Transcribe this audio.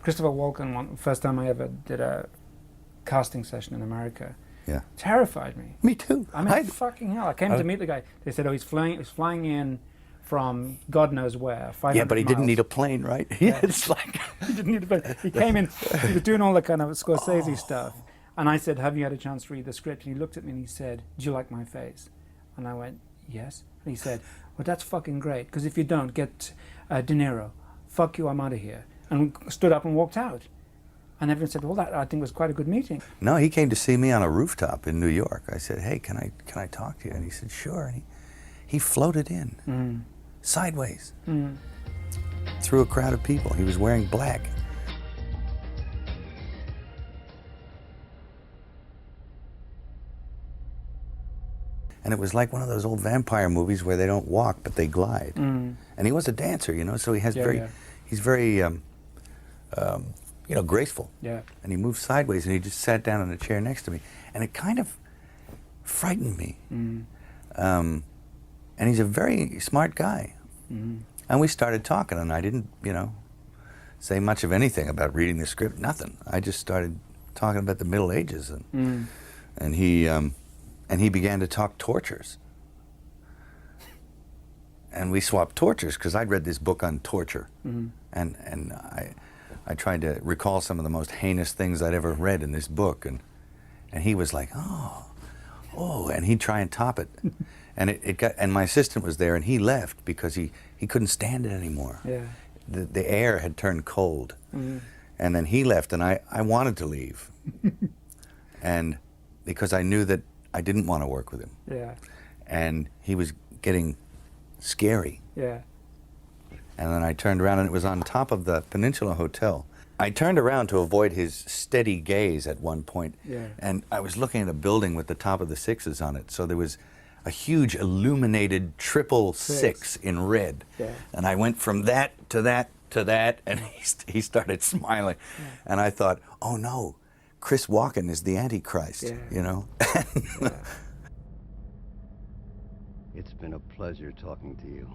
Christopher Walken, first time I ever did a casting session in America, Yeah. terrified me. Me too. I mean, fucking hell. I came to meet the guy. They said, oh, he's flying in from God knows where, 500 Yeah, but he miles. didn't need a plane, right? Yeah, it's like... He didn't need a plane. He came in, he was doing all the kind of Scorsese stuff. And I said, have you had a chance to read the script? And he looked at me and he said, do you like my face? And I went, yes. And he said, well, that's fucking great, because if you don't, get De Niro. Fuck you, I'm out of here. And stood up and walked out. And everyone said, well, that I think was quite a good meeting. No, he came to see me on a rooftop in New York. I said, hey, can I talk to you? And he said, sure. And he floated in, sideways, through a crowd of people. He was wearing black. And it was like one of those old vampire movies where they don't walk, but they glide. And he was a dancer, you know, so he has he's very, you know, graceful. Yeah. And he moved sideways, and he just sat down in a chair next to me. And it kind of frightened me. And he's a very smart guy. And we started talking, and I didn't, you know, say much of anything about reading the script, nothing. I just started talking about the Middle Ages, and he began to talk tortures. And we swapped tortures, because I'd read this book on torture. And I tried to recall some of the most heinous things I'd ever read in this book. And he was like, oh, and he'd try and top it. And and my assistant was there, and he left because he couldn't stand it anymore. Yeah. The air had turned cold. And then he left, and I wanted to leave. And because I knew that I didn't want to work with him. Yeah. And he was getting scary. Yeah. And then I turned around, and it was on top of the Peninsula Hotel. I turned around to avoid his steady gaze at one point. Yeah. And I was looking at a building with the top of the sixes on it. So there was a huge illuminated triple six in red. Yeah. And I went from that to that to that, and he started smiling. Yeah. And I thought, oh no, Chris Walken is the Antichrist, you know? It's been a pleasure talking to you.